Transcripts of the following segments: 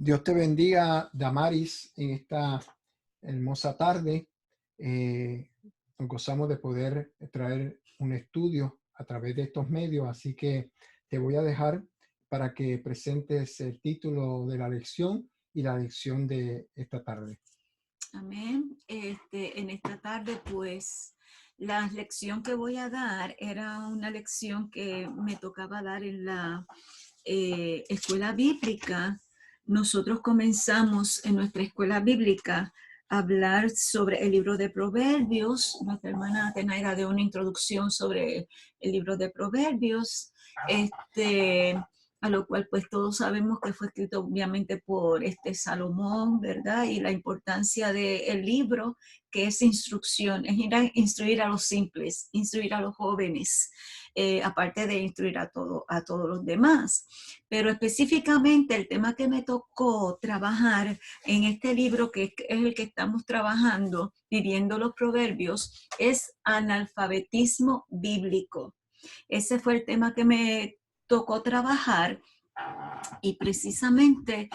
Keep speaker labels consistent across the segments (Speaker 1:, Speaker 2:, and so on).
Speaker 1: Dios te bendiga, Damaris, en esta hermosa tarde. Nos gozamos de poder traer un estudio a través de estos medios, así que te voy a dejar para que presentes el título de la lección y la lección de esta tarde.
Speaker 2: Amén. En esta tarde, pues, la lección que voy a dar era una lección que me tocaba dar en la escuela bíblica. Nosotros comenzamos en nuestra escuela bíblica a hablar sobre el libro de Proverbios. Nuestra hermana Atenaira dio una introducción sobre el libro de Proverbios. A lo cual pues todos sabemos que fue escrito obviamente por Salomón, ¿verdad? Y la importancia del libro, que es instrucción, es ir a instruir a los simples, instruir a los jóvenes, aparte de instruir a todos los demás. Pero específicamente el tema que me tocó trabajar en este libro, que es el que estamos trabajando, Viviendo los Proverbios, es analfabetismo bíblico. Ese fue el tema que me tocó trabajar y precisamente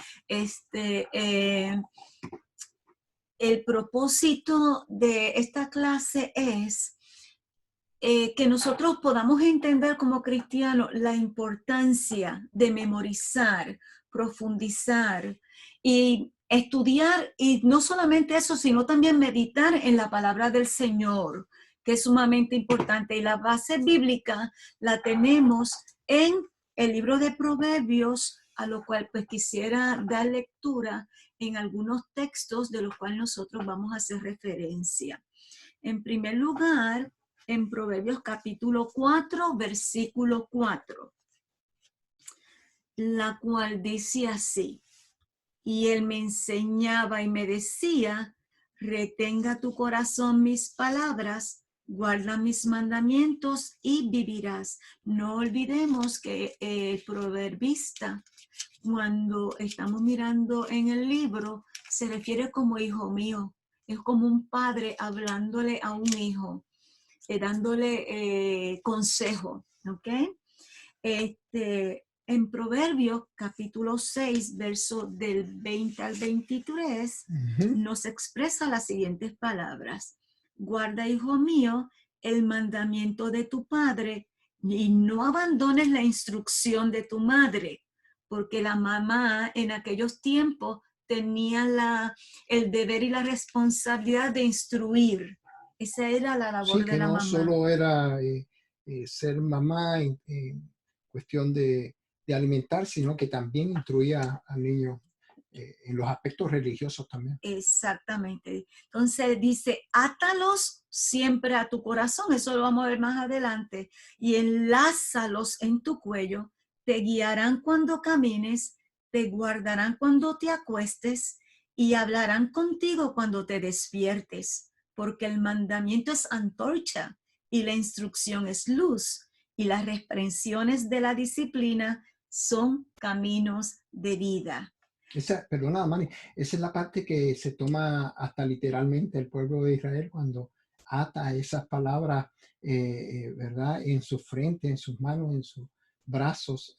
Speaker 2: el propósito de esta clase es que nosotros podamos entender como cristianos la importancia de memorizar, profundizar y estudiar, y no solamente eso, sino también meditar en la palabra del Señor, que es sumamente importante. Y la base bíblica la tenemos en el libro de Proverbios, a lo cual pues quisiera dar lectura en algunos textos de los cuales nosotros vamos a hacer referencia. En primer lugar, en Proverbios capítulo 4, versículo 4, la cual dice así: y él me enseñaba y me decía, retenga tu corazón mis palabras, guarda mis mandamientos y vivirás. No olvidemos que el proverbista, cuando estamos mirando en el libro, se refiere como hijo mío. Es como un padre hablándole a un hijo, dándole consejo, ¿ok? En Proverbios capítulo 6, verso del 20 al 23, nos expresa las siguientes palabras: guarda, hijo mío, el mandamiento de tu padre y no abandones la instrucción de tu madre, porque la mamá en aquellos tiempos tenía el deber y la responsabilidad de instruir. Esa era la labor
Speaker 1: Sí,
Speaker 2: de
Speaker 1: que
Speaker 2: la
Speaker 1: no
Speaker 2: mamá.
Speaker 1: solo era ser mamá en cuestión de alimentar, sino que también instruía al niño en los aspectos religiosos también.
Speaker 2: Exactamente. Entonces dice, átalos siempre a tu corazón, eso lo vamos a ver más adelante, y enlázalos en tu cuello, te guiarán cuando camines, te guardarán cuando te acuestes y hablarán contigo cuando te despiertes, porque el mandamiento es antorcha y la instrucción es luz, y las reprensiones de la disciplina son caminos de vida.
Speaker 1: Perdona, Manny, esa es la parte que se toma hasta literalmente el pueblo de Israel cuando ata esas palabras, ¿verdad? En su frente, en sus manos, en sus brazos.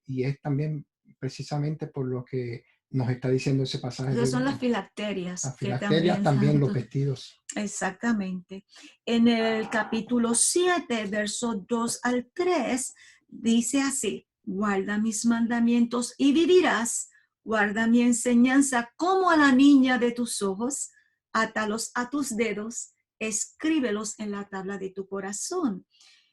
Speaker 1: Y es también precisamente por lo que nos está diciendo ese pasaje
Speaker 2: Esas son las
Speaker 1: bíblico.
Speaker 2: filacterias
Speaker 1: Las
Speaker 2: que
Speaker 1: filacterias,
Speaker 2: también
Speaker 1: también los
Speaker 2: tanto.
Speaker 1: vestidos.
Speaker 2: Exactamente. En el capítulo 7, versos 2 al 3, dice así: guarda mis mandamientos y vivirás, guarda mi enseñanza como a la niña de tus ojos, átalos a tus dedos, escríbelos en la tabla de tu corazón.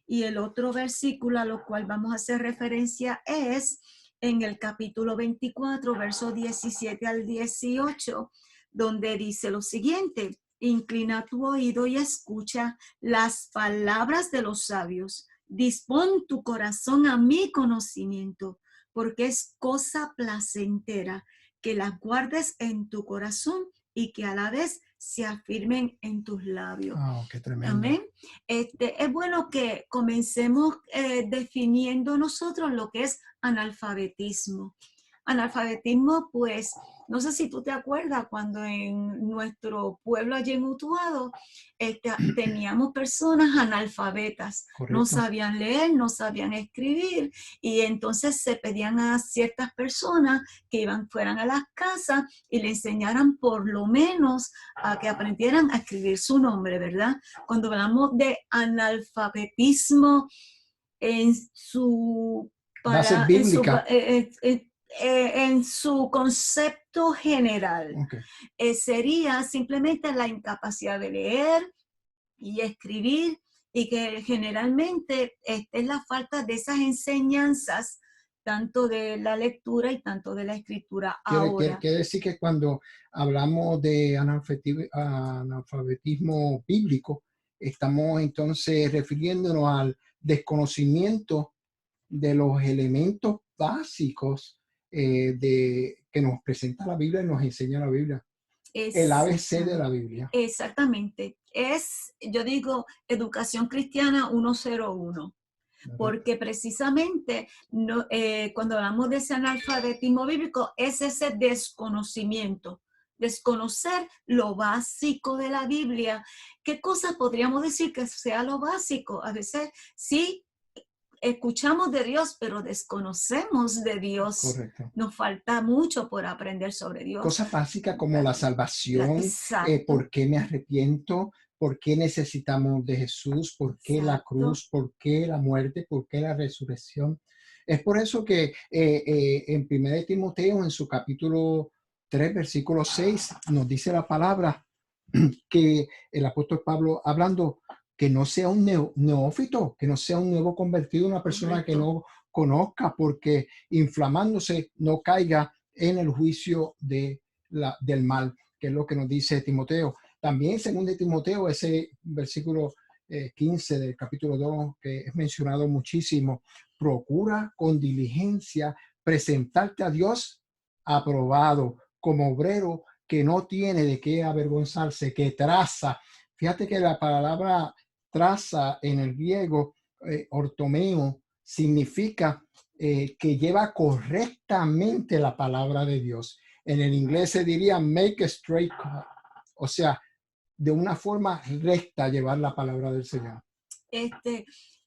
Speaker 2: Y el otro versículo a lo cual vamos a hacer referencia es en el capítulo 24, versos 17 al 18, donde dice lo siguiente: inclina tu oído y escucha las palabras de los sabios. Dispón tu corazón a mi conocimiento, porque es cosa placentera que las guardes en tu corazón y que a la vez se afirmen en tus labios.
Speaker 1: Oh, qué tremendo.
Speaker 2: Amén. Es bueno que comencemos definiendo nosotros lo que es analfabetismo. Analfabetismo, pues, No sé si tú te acuerdas cuando en nuestro pueblo allí en Utuado teníamos personas analfabetas, no
Speaker 1: Correcto.
Speaker 2: sabían leer, no sabían escribir, y entonces se pedían a ciertas personas que fueran a las casas y le enseñaran por lo menos a que aprendieran a escribir su nombre, ¿verdad? Cuando hablamos de analfabetismo en su,
Speaker 1: Base
Speaker 2: para,
Speaker 1: bíblica.
Speaker 2: en su concepto general,
Speaker 1: Okay.
Speaker 2: sería simplemente la incapacidad de leer y escribir, y que generalmente es la falta de esas enseñanzas, tanto de la lectura y tanto de la escritura ahora.
Speaker 1: Quiere decir que cuando hablamos de analfabetismo bíblico, estamos entonces refiriéndonos al desconocimiento de los elementos básicos que nos presenta la Biblia y nos enseña la Biblia. El ABC de la Biblia.
Speaker 2: Exactamente. Yo digo, educación cristiana 101. Porque precisamente cuando hablamos de ese analfabetismo bíblico es ese desconocimiento, desconocer lo básico de la Biblia. ¿Qué cosas podríamos decir que sea lo básico? A veces sí escuchamos de Dios, pero desconocemos de Dios.
Speaker 1: Correcto.
Speaker 2: Nos falta mucho por aprender sobre Dios.
Speaker 1: Cosas básicas como la salvación,
Speaker 2: Exacto.
Speaker 1: por qué me arrepiento, por qué necesitamos de Jesús, por qué la cruz, por qué la muerte, por qué la resurrección. Es por eso que en 1 Timoteo, en su capítulo 3, versículo 6, nos dice la palabra que el apóstol Pablo hablando que no sea un neófito, que no sea un nuevo convertido, una persona que no conozca, porque inflamándose no caiga en el juicio del mal, que es lo que nos dice Timoteo. También según de Timoteo, ese versículo 15 del capítulo 2, que es mencionado muchísimo, procura con diligencia presentarte a Dios aprobado como obrero que no tiene de qué avergonzarse, que traza. Fíjate que la palabra traza en el griego, ortomeo, significa que lleva correctamente la palabra de Dios. En el inglés se diría make a straight cut, o sea, de una forma recta llevar la palabra del Señor.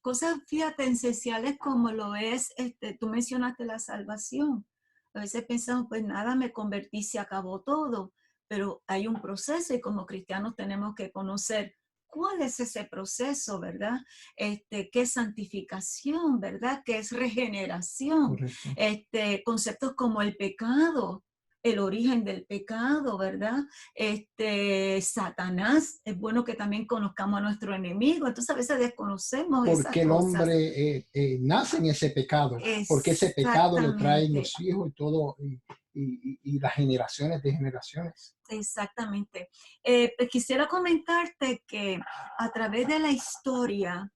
Speaker 2: Cosas, fíjate, esenciales como lo es, tú mencionaste la salvación. A veces pensamos, pues nada, me convertí, se acabó todo, pero hay un proceso y como cristianos tenemos que conocer cuál es ese proceso, ¿verdad? ¿Qué es santificación, verdad? ¿Qué es regeneración?
Speaker 1: Correcto.
Speaker 2: Conceptos como el pecado, el origen del pecado, ¿verdad? Satanás, es bueno que también conozcamos a nuestro enemigo, entonces a veces desconocemos esas
Speaker 1: Porque el
Speaker 2: cosas.
Speaker 1: hombre nace en ese pecado, porque ese pecado lo traen los hijos y todo, y las generaciones de generaciones.
Speaker 2: Exactamente. Pues quisiera comentarte que a través de la historia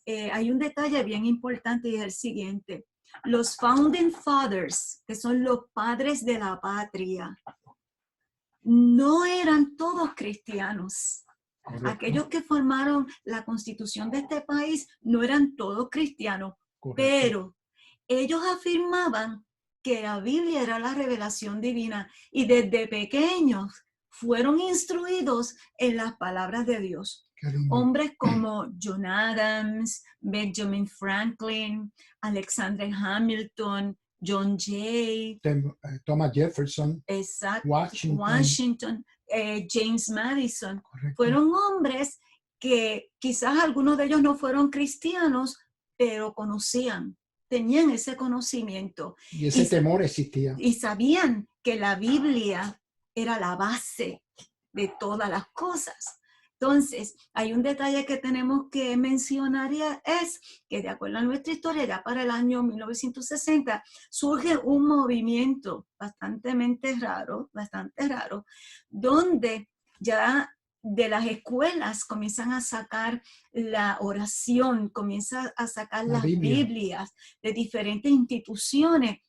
Speaker 2: hay un detalle bien importante y es el siguiente. Los Founding Fathers, que son los padres de la patria, no eran todos cristianos.
Speaker 1: Correcto.
Speaker 2: Aquellos que formaron la constitución de este país no eran todos cristianos,
Speaker 1: Correcto.
Speaker 2: pero ellos afirmaban que la Biblia era la revelación divina y desde pequeños fueron instruidos en las palabras de Dios. Hombres como John Adams, Benjamin Franklin, Alexander Hamilton, John Jay,
Speaker 1: Thomas Jefferson,
Speaker 2: Washington, James Madison.
Speaker 1: Correcto.
Speaker 2: Fueron hombres que quizás algunos de ellos no fueron cristianos, pero conocían, tenían ese conocimiento.
Speaker 1: Y ese temor existía.
Speaker 2: Y sabían que la Biblia era la base de todas las cosas. Entonces, hay un detalle que tenemos que mencionar y es que de acuerdo a nuestra historia, ya para el año 1960, surge un movimiento bastante raro, donde ya de las escuelas comienzan a sacar la oración, comienzan a sacar las Biblias de diferentes instituciones.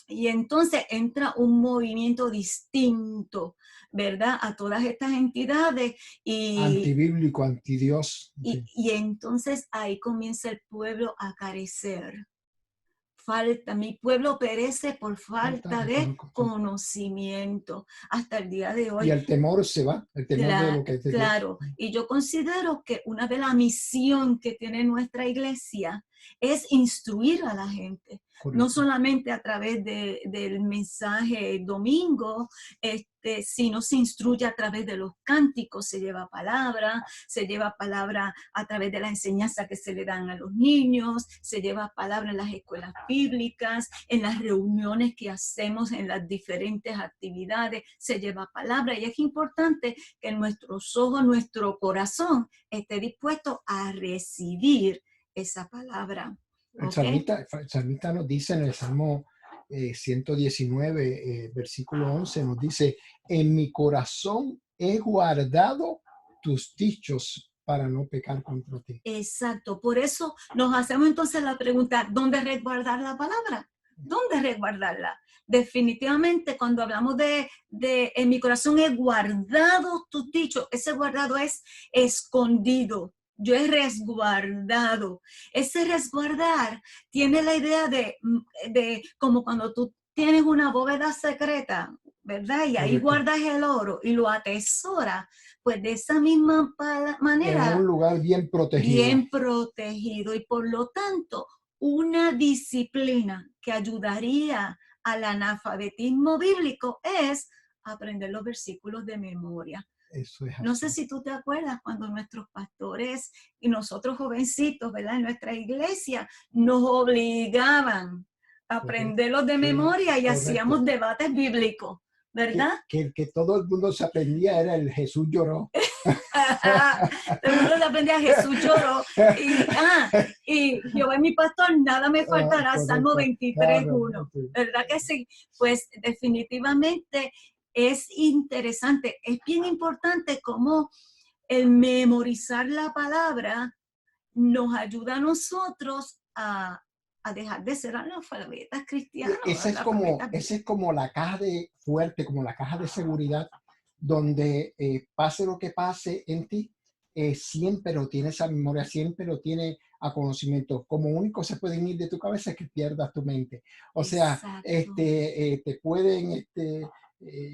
Speaker 2: Y entonces entra un movimiento distinto, ¿verdad? A todas estas entidades.
Speaker 1: Antibíblico, antidios.
Speaker 2: Y entonces ahí comienza el pueblo a carecer. falta, mi pueblo perece por
Speaker 1: Falta
Speaker 2: falta
Speaker 1: de
Speaker 2: de
Speaker 1: conocimiento.
Speaker 2: conocimiento hasta el día de
Speaker 1: Y
Speaker 2: hoy.
Speaker 1: el temor se va, el temor de lo que es de Dios.
Speaker 2: Claro, y yo considero que una de las misiones que tiene nuestra iglesia es instruir a la gente, no
Speaker 1: Correcto.
Speaker 2: solamente a través del mensaje domingo, sino se instruye a través de los cánticos, se lleva palabra a través de la enseñanza que se le dan a los niños, se lleva palabra en las escuelas bíblicas, en las reuniones que hacemos, en las diferentes actividades, se lleva palabra, y es importante que nuestros ojos, nuestro corazón esté dispuesto a recibir esa palabra.
Speaker 1: El
Speaker 2: ¿Ok?
Speaker 1: salmista nos dice en el Salmo 119, versículo 11, nos dice, en mi corazón he guardado tus dichos para no pecar contra ti.
Speaker 2: Exacto. Por eso nos hacemos entonces la pregunta, ¿dónde resguardar la palabra? ¿Dónde resguardarla? Definitivamente, cuando hablamos de en mi corazón he guardado tus dichos, ese guardado es escondido. Yo he resguardado. Ese resguardar tiene la idea de como cuando tú tienes una bóveda secreta, ¿verdad? Y ahí
Speaker 1: Correcto.
Speaker 2: guardas el oro y lo atesoras. Pues de esa misma manera.
Speaker 1: En un lugar bien protegido.
Speaker 2: Bien protegido, y por lo tanto una disciplina que ayudaría al analfabetismo bíblico es aprender los versículos de memoria.
Speaker 1: Eso es así.
Speaker 2: No sé si tú te acuerdas cuando nuestros pastores y nosotros jovencitos, ¿verdad? En nuestra iglesia nos obligaban a aprenderlos de memoria y hacíamos debates bíblicos, ¿verdad?
Speaker 1: Que todo el mundo se aprendía era el Jesús lloró.
Speaker 2: Todo el mundo le aprendía, Jesús lloró. Y Jehová es mi pastor, nada me faltará, Salmo 23:1. ¿Verdad que sí? Pues definitivamente es interesante, es bien importante cómo el memorizar la palabra nos ayuda a nosotros a dejar de ser analfabetas cristianos.
Speaker 1: Esa es como la caja de fuerte, como la caja de seguridad, donde pase lo que pase en ti, siempre lo tienes a memoria, siempre lo tienes a conocimiento. Como único se pueden ir de tu cabeza es que pierdas tu mente. O sea, te pueden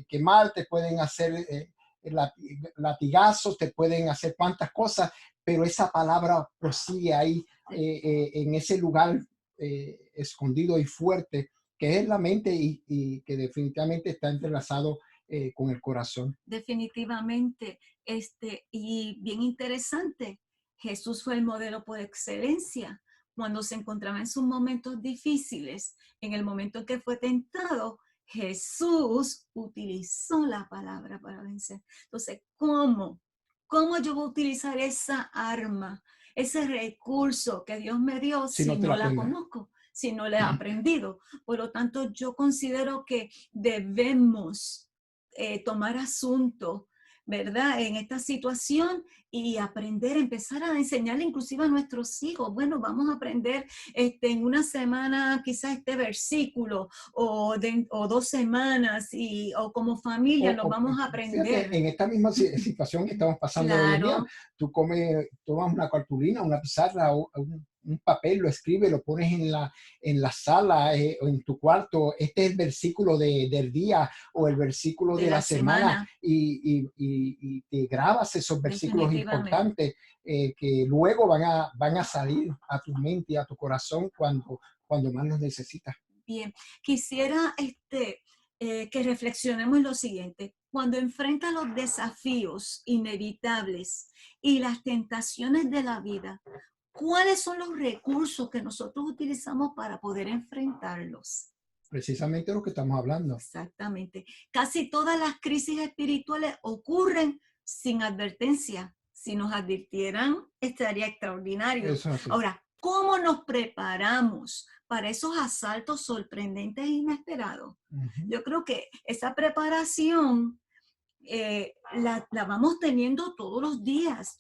Speaker 1: quemar, te pueden hacer latigazos, te pueden hacer cuantas cosas, pero esa palabra prosigue ahí en ese lugar escondido y fuerte que es la mente y que definitivamente está entrelazado con el corazón.
Speaker 2: Definitivamente, y bien interesante, Jesús fue el modelo por excelencia. Cuando se encontraba en sus momentos difíciles, en el momento en que fue tentado, Jesús utilizó la palabra para vencer. Entonces, ¿cómo? ¿Cómo yo voy a utilizar esa arma, ese recurso que Dios me dio si no la conozco, si no la he aprendido? Por lo tanto, yo considero que debemos tomar asunto, ¿verdad? En esta situación y aprender, empezar a enseñarle inclusive a nuestros hijos. Bueno, vamos a aprender en una semana quizás este versículo o 2 semanas o como familia lo vamos a aprender.
Speaker 1: Fíjate, en esta misma situación que estamos pasando hoy en día, tú tomas una cartulina, una pizarra o un papel, lo escribes, lo pones en la sala o en tu cuarto. Este es el versículo del día o el versículo de la semana y te grabas esos versículos importantes que luego van a salir a tu mente y a tu corazón cuando más los necesitas.
Speaker 2: Bien, quisiera que reflexionemos en lo siguiente. Cuando enfrentas los desafíos inevitables y las tentaciones de la vida, ¿cuáles son los recursos que nosotros utilizamos para poder enfrentarlos?
Speaker 1: Precisamente lo que estamos hablando.
Speaker 2: Exactamente. Casi todas las crisis espirituales ocurren sin advertencia. Si nos advirtieran, estaría extraordinario. Ahora, ¿cómo nos preparamos para esos asaltos sorprendentes e inesperados? Yo creo que esa preparación la vamos teniendo todos los días,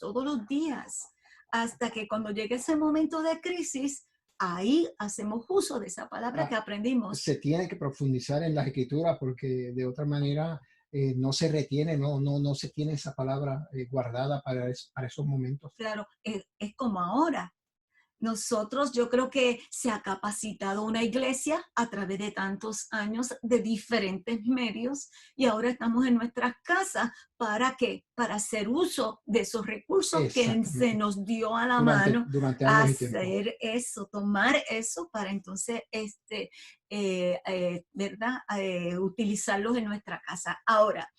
Speaker 2: hasta que cuando llegue ese momento de crisis, ahí hacemos uso de esa palabra que aprendimos.
Speaker 1: Se tiene que profundizar en las escrituras porque de otra manera no se retiene, no se tiene esa palabra guardada para esos momentos.
Speaker 2: Claro, es como ahora. nosotros, yo creo que se ha capacitado una iglesia a través de tantos años de diferentes medios y ahora estamos en nuestras casas. ¿Para qué? Para hacer uso de esos recursos que se
Speaker 1: Exactamente.
Speaker 2: nos dio a la mano,
Speaker 1: Durante años y tiempo.
Speaker 2: hacer eso, tomar eso para entonces, ¿verdad? Utilizarlos en nuestra casa. Ahora,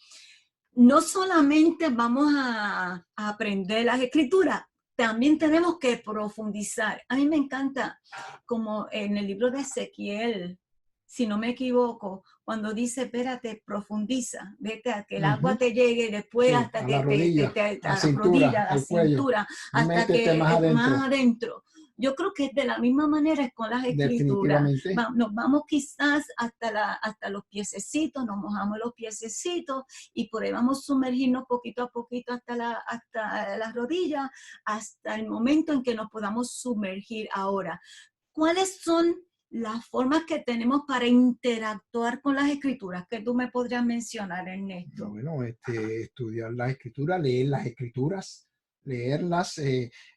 Speaker 2: no solamente vamos a aprender las escrituras, también tenemos que profundizar. A mí me encanta, como en el libro de Ezequiel, si no me equivoco, cuando dice, espérate, profundiza, vete a que el agua te llegue y después
Speaker 1: Sí,
Speaker 2: hasta
Speaker 1: a
Speaker 2: que
Speaker 1: la rodilla,
Speaker 2: a
Speaker 1: a
Speaker 2: la rodilla,
Speaker 1: cintura,
Speaker 2: a la
Speaker 1: al cuello.
Speaker 2: cintura, hasta
Speaker 1: Métete
Speaker 2: que
Speaker 1: más
Speaker 2: es más
Speaker 1: adentro.
Speaker 2: adentro. Yo creo que de la misma manera es con las escrituras.
Speaker 1: Definitivamente.
Speaker 2: Nos vamos quizás hasta los piececitos, nos mojamos los piececitos y por ahí vamos a sumergirnos poquito a poquito hasta la rodilla, hasta el momento en que nos podamos sumergir. Ahora, ¿cuáles son las formas que tenemos para interactuar con las escrituras? ¿Qué tú me podrías mencionar, Ernesto?
Speaker 1: Bueno, estudiar las escrituras, leer las escrituras, leerlas,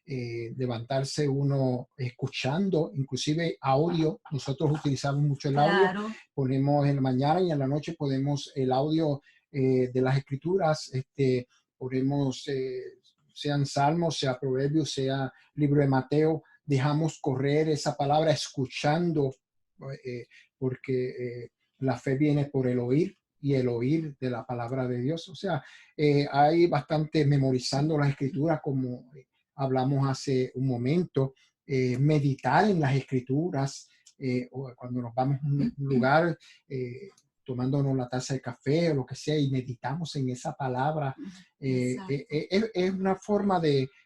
Speaker 1: levantarse uno escuchando, inclusive audio. Nosotros utilizamos mucho el audio,
Speaker 2: Claro,
Speaker 1: ponemos en la mañana y en la noche ponemos el audio de las escrituras, ponemos, sean salmos, sea proverbios, sea libro de Mateo, dejamos correr esa palabra escuchando, eh, porque la fe viene por el oír y el oír de la palabra de Dios. O sea, hay bastante memorizando las escrituras, como hablamos hace un momento, meditar en las escrituras, o cuando nos vamos a un lugar, tomándonos la taza de café o lo que sea y meditamos en esa palabra,
Speaker 2: exacto.
Speaker 1: es una forma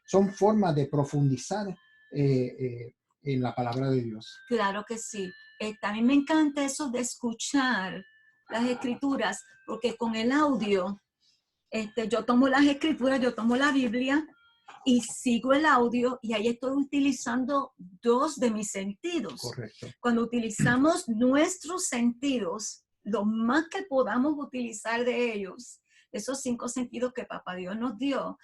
Speaker 1: son formas de profundizar en la palabra de Dios.
Speaker 2: Claro que sí. A mí me encanta eso de escuchar las escrituras, porque con el audio, yo tomo las escrituras, yo tomo la Biblia y sigo el audio y ahí estoy utilizando dos de mis sentidos.
Speaker 1: Correcto.
Speaker 2: Cuando utilizamos nuestros sentidos, lo más que podamos utilizar de ellos, esos 5 sentidos que Papá Dios nos dio,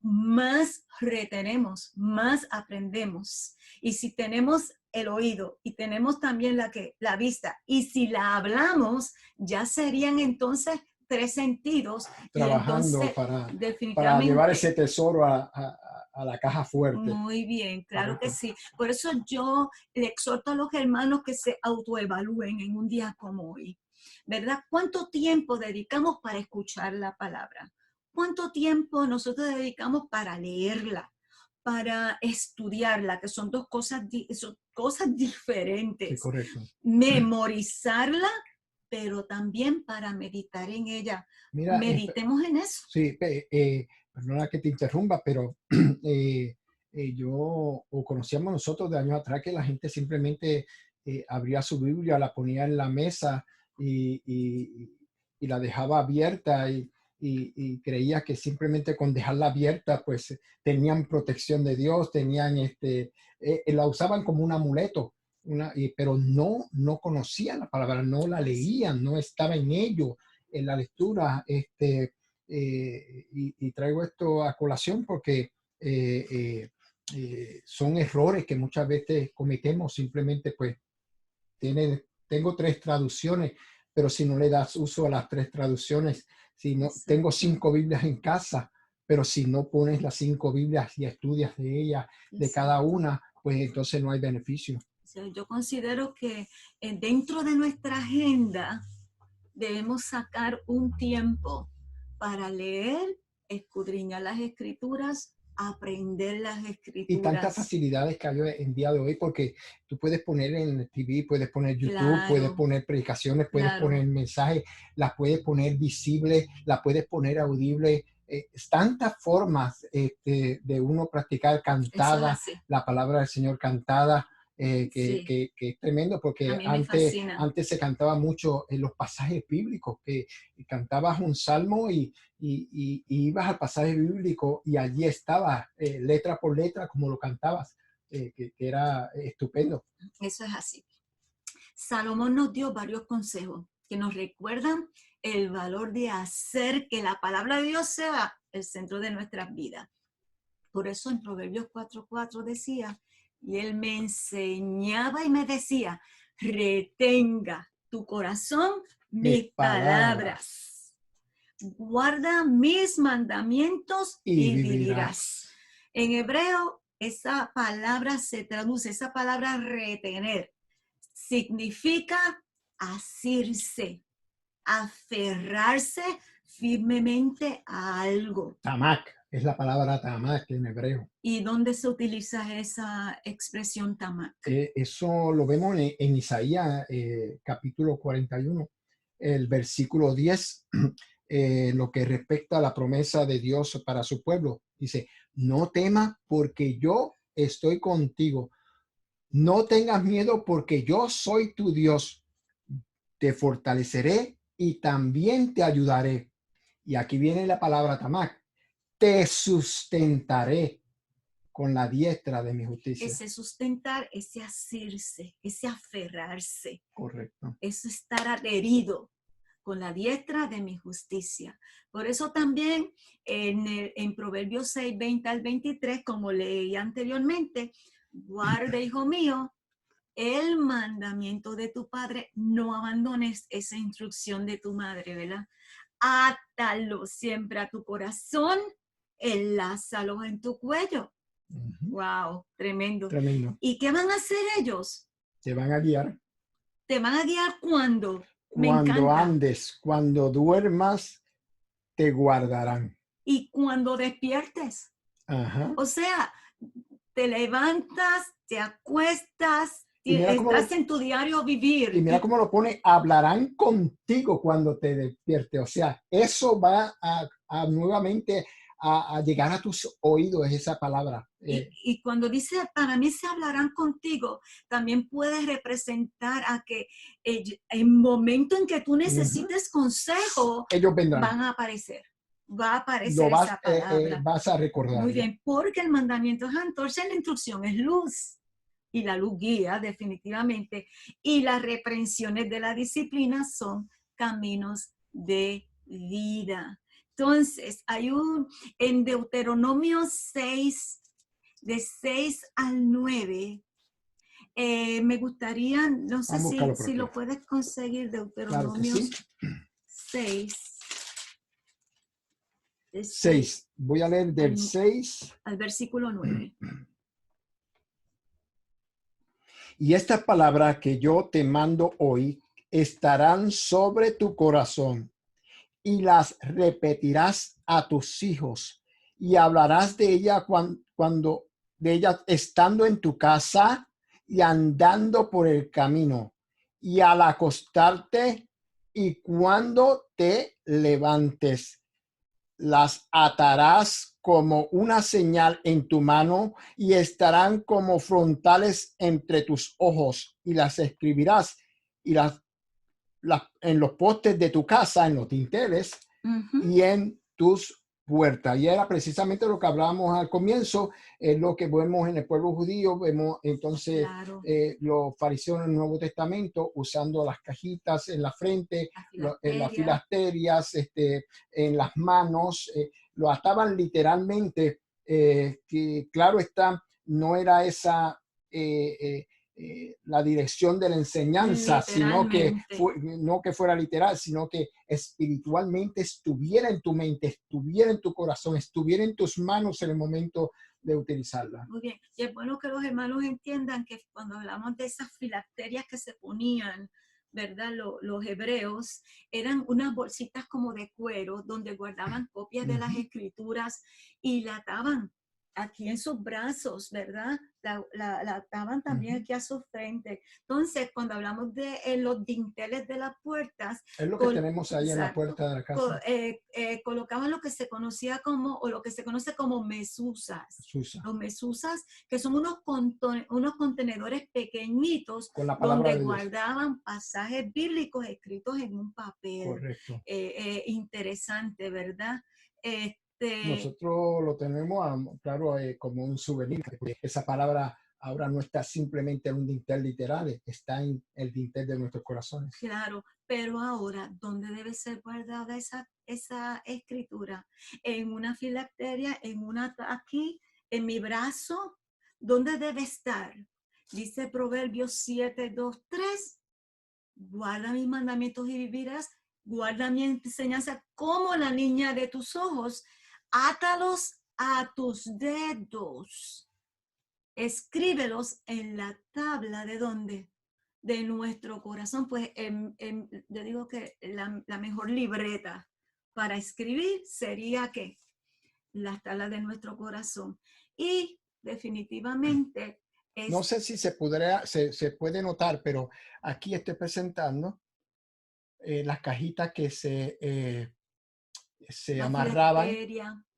Speaker 2: más retenemos, más aprendemos. Y si tenemos el oído y tenemos también la vista, y si la hablamos, ya serían entonces 3 sentidos. Y
Speaker 1: Trabajando
Speaker 2: entonces,
Speaker 1: para llevar
Speaker 2: definitivamente,
Speaker 1: ese tesoro a la caja fuerte.
Speaker 2: muy bien, claro que
Speaker 1: Correcto.
Speaker 2: sí. Por eso yo le exhorto a los hermanos que se autoevalúen en un día como hoy, ¿verdad? ¿Cuánto tiempo dedicamos para escuchar la palabra? ¿Cuánto tiempo nosotros dedicamos para leerla, para estudiarla, que son son cosas
Speaker 1: Sí,
Speaker 2: diferentes?
Speaker 1: correcto.
Speaker 2: Memorizarla, pero también para meditar en ella.
Speaker 1: Mira,
Speaker 2: Meditemos en eso.
Speaker 1: sí, perdona que te interrumpa, pero yo o conocíamos nosotros de años atrás que la gente simplemente abría su Biblia, la ponía en la mesa y, y la dejaba abierta y creía que simplemente con dejarla abierta pues tenían protección de Dios, tenían la usaban como un amuleto. Pero no conocían la palabra, no la
Speaker 2: Así.
Speaker 1: leían, no estaba en ello, en la lectura. Y traigo esto a colación porque son errores que muchas veces cometemos. Simplemente, pues, tengo 3 traducciones, pero si no le das uso a las 3 traducciones, si no, tengo
Speaker 2: Exacto,
Speaker 1: 5 Biblias en casa, pero si no pones las 5 Biblias y estudias de ellas, de cada
Speaker 2: exacto.
Speaker 1: una, pues entonces no hay beneficio.
Speaker 2: O sea, yo considero que dentro de nuestra agenda debemos sacar un tiempo para leer, escudriñar las escrituras, aprender las
Speaker 1: Y tantas
Speaker 2: escrituras.
Speaker 1: facilidades que hay en día de hoy, porque tú puedes poner en TV, puedes poner YouTube, puedes
Speaker 2: Claro,
Speaker 1: poner predicaciones, puedes
Speaker 2: claro,
Speaker 1: poner mensajes, las puedes poner visibles, las puedes poner audibles. Tantas formas de uno practicar
Speaker 2: eso es
Speaker 1: cantada,
Speaker 2: así.
Speaker 1: la palabra del Señor cantada,
Speaker 2: Sí,
Speaker 1: que es tremendo,
Speaker 2: a
Speaker 1: porque
Speaker 2: mí me fascina.
Speaker 1: antes se cantaba mucho en los pasajes bíblicos, que cantabas un salmo y ibas al pasaje bíblico y allí estaba letra por letra como lo cantabas, que era estupendo.
Speaker 2: Eso es así. Salomón nos dio varios consejos que nos recuerdan el valor de hacer que la palabra de Dios sea el centro de nuestras vidas. Por eso en Proverbios 4:4 decía Y él me enseñaba y me decía, retenga tu corazón
Speaker 1: Mis
Speaker 2: mis
Speaker 1: palabras
Speaker 2: palabras. Guarda mis mandamientos
Speaker 1: y
Speaker 2: y
Speaker 1: vivirás.
Speaker 2: vivirás. En hebreo, esa palabra se traduce, esa palabra retener, significa asirse, aferrarse firmemente a algo.
Speaker 1: Tamak es la palabra tamak en hebreo.
Speaker 2: ¿Y dónde se utiliza esa expresión tamak?
Speaker 1: Eso lo vemos en Isaías capítulo 41, el versículo 10, lo que respecta a la promesa de Dios para su pueblo. Dice, no temas porque yo estoy contigo. No tengas miedo porque yo soy tu Dios. Te fortaleceré y también te ayudaré. Y aquí viene la palabra tamak. Te sustentaré con la diestra de mi justicia.
Speaker 2: Ese sustentar, ese asirse, ese aferrarse,
Speaker 1: Correcto.
Speaker 2: es estar adherido con la diestra de mi justicia. Por eso también en Proverbios 6, 20 al 23, como leí anteriormente, guarda, hijo mío, el mandamiento de tu padre, no abandones esa instrucción de tu madre, ¿verdad? Átalo siempre a tu corazón, enlázalo en tu cuello. Wow, tremendo.
Speaker 1: Tremendo.
Speaker 2: ¿Y qué van a hacer ellos?
Speaker 1: Te van a guiar.
Speaker 2: ¿Te van a guiar cuando? Me
Speaker 1: Cuando
Speaker 2: encanta.
Speaker 1: andes, cuando duermas, te guardarán.
Speaker 2: Y cuando despiertes.
Speaker 1: Ajá.
Speaker 2: O sea, te levantas, te acuestas,
Speaker 1: Y mira cómo
Speaker 2: estás
Speaker 1: lo,
Speaker 2: en tu diario vivir.
Speaker 1: y mira cómo lo pone, hablarán contigo cuando te despiertes. O sea, eso va a nuevamente a llegar a tus oídos, esa palabra.
Speaker 2: Y cuando dice, para mí se hablarán contigo, también puede representar a que el momento en que tú necesites consejo,
Speaker 1: Ellos vendrán.
Speaker 2: van a aparecer. Va a
Speaker 1: Lo
Speaker 2: aparecer esa palabra.
Speaker 1: vas a recordar.
Speaker 2: Muy bien, porque el mandamiento es antorcha, la instrucción es luz. Y la luz guía definitivamente. Y las reprensiones de la disciplina son caminos de vida. Entonces, en Deuteronomio 6, de 6 al 9, me gustaría, no sé si lo puedes conseguir, Deuteronomio
Speaker 1: claro que sí.
Speaker 2: 6.
Speaker 1: 6. Voy a leer del 6
Speaker 2: al versículo 9.
Speaker 1: Y estas palabras que yo te mando hoy estarán sobre tu corazón y las repetirás a tus hijos y hablarás de ella cuando de ella estando en tu casa y andando por el camino y al acostarte y cuando te levantes. Las atarás como una señal en tu mano y estarán como frontales entre tus ojos y las escribirás y en los postes de tu casa, en los dinteles y en tus puertas. Y era precisamente lo que hablábamos al comienzo, es lo que vemos en el pueblo judío. Vemos entonces los fariseos en el Nuevo Testamento usando las cajitas en la frente, en las filasterias, en las manos, lo ataban literalmente, que claro está, no era esa la dirección de la enseñanza, sino que no que fuera literal, sino que espiritualmente estuviera en tu mente, estuviera en tu corazón, estuviera en tus manos en el momento de utilizarla.
Speaker 2: Muy bien, y es bueno que los hermanos entiendan que cuando hablamos de esas filacterias que se ponían, ¿verdad? Los hebreos eran unas bolsitas como de cuero donde guardaban copias de las escrituras y la ataban aquí en sus brazos, ¿verdad? La ataban también aquí a su frente. Entonces, cuando hablamos de los dinteles de las puertas,
Speaker 1: es lo que tenemos ahí en la puerta de la casa.
Speaker 2: Colocaban lo que se conocía como, o lo que se conoce como mesuzas. Los mesuzas, que son unos contenedores pequeñitos donde guardaban pasajes bíblicos escritos en un papel.
Speaker 1: Correcto.
Speaker 2: Interesante, ¿verdad?
Speaker 1: Nosotros lo tenemos, claro, como un souvenir. Esa palabra ahora no está simplemente en un dintel literal, está en el dintel de nuestros corazones.
Speaker 2: Claro, pero ahora, ¿dónde debe ser guardada esa escritura? En una filacteria, aquí, en mi brazo, ¿Dónde debe estar? Dice Proverbios 7, 2, 3. Guarda mis mandamientos y vivirás. Guarda mi enseñanza como la niña de tus ojos. Átalos a tus dedos. Escríbelos en la tabla de ¿dónde? De nuestro corazón. Pues yo digo que la mejor libreta para escribir sería que las tablas de nuestro corazón. Y definitivamente
Speaker 1: No sé si se puede notar, pero aquí estoy presentando las cajitas que se amarraban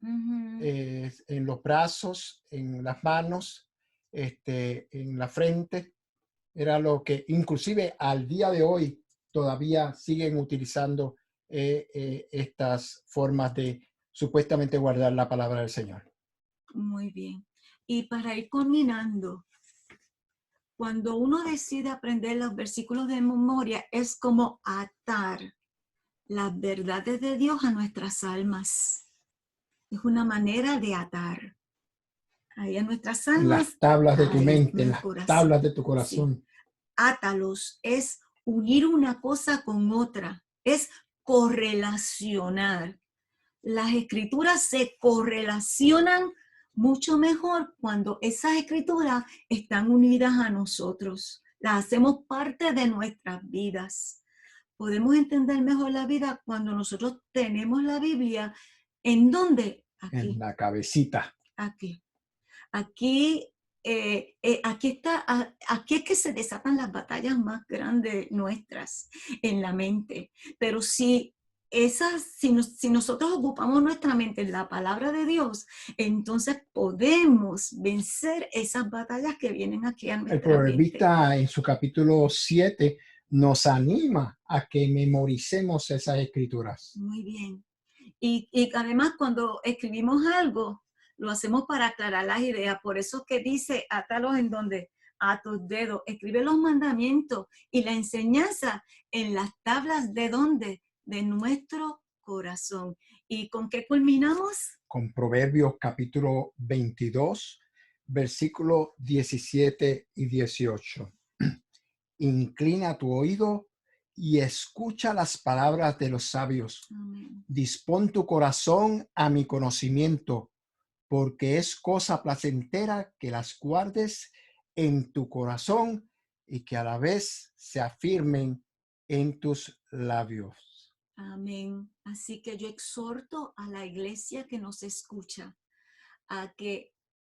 Speaker 1: en los brazos, en las manos, en la frente. Era lo que inclusive al día de hoy todavía siguen utilizando estas formas de supuestamente guardar la palabra del Señor.
Speaker 2: Muy bien. Y para ir culminando, cuando uno decide aprender los versículos de memoria, es como atar las verdades de Dios a nuestras almas. Es una manera de atar ahí a nuestras almas.
Speaker 1: En las tablas de tu mente, en las tablas de tu corazón.
Speaker 2: Sí. Átalos es unir una cosa con otra, es correlacionar. Las escrituras se correlacionan mucho mejor cuando esas escrituras están unidas a nosotros. Las hacemos parte de nuestras vidas. Podemos entender mejor la vida cuando nosotros tenemos la Biblia. ¿En dónde? Aquí.
Speaker 1: En la cabecita.
Speaker 2: Aquí. Aquí es que se desatan las batallas más grandes nuestras en la mente. Pero si nosotros ocupamos nuestra mente en la palabra de Dios, entonces podemos vencer esas batallas que vienen aquí a nuestra mente.
Speaker 1: El proverbista en su capítulo 7 nos anima a que memoricemos esas escrituras.
Speaker 2: Muy bien. Y además cuando escribimos algo, lo hacemos para aclarar las ideas. Por eso es que dice, átalos en donde, a tus dedos. Escribe los mandamientos y la enseñanza en las tablas de dónde, de nuestro corazón. ¿Y con qué culminamos?
Speaker 1: Con Proverbios capítulo 22, versículos 17 y 18. Inclina tu oído y escucha las palabras de los sabios.
Speaker 2: Amén.
Speaker 1: Dispón tu corazón a mi conocimiento, porque es cosa placentera que las guardes en tu corazón y que a la vez se afirmen en tus labios.
Speaker 2: Amén. Así que yo exhorto a la iglesia que nos escucha a que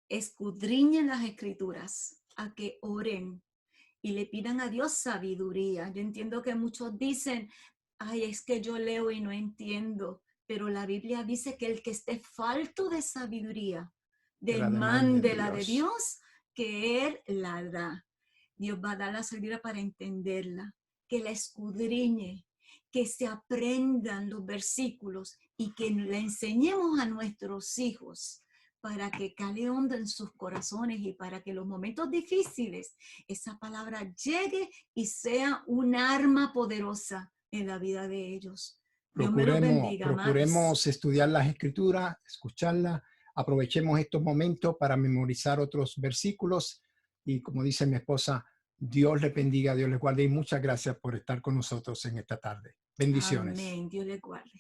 Speaker 2: escudriñen las escrituras, a que oren y le pidan a Dios sabiduría. Yo entiendo que muchos dicen, ay, es que yo leo y no entiendo, pero la Biblia dice que el que esté falto de sabiduría, demándela de Dios, que Él la da. Dios va a dar la sabiduría para entenderla, que la escudriñe, que se aprendan los versículos y que le enseñemos a nuestros hijos para que cale hondo en sus corazones y para que los momentos difíciles, esa palabra llegue y sea un arma poderosa en la vida de ellos. Dios me los bendiga,
Speaker 1: procuremos estudiar las escrituras, escucharlas, aprovechemos estos momentos para memorizar otros versículos y como dice mi esposa, Dios les bendiga, Dios les guarde y muchas gracias por estar con nosotros en esta tarde. Bendiciones.
Speaker 2: Amén, Dios les guarde.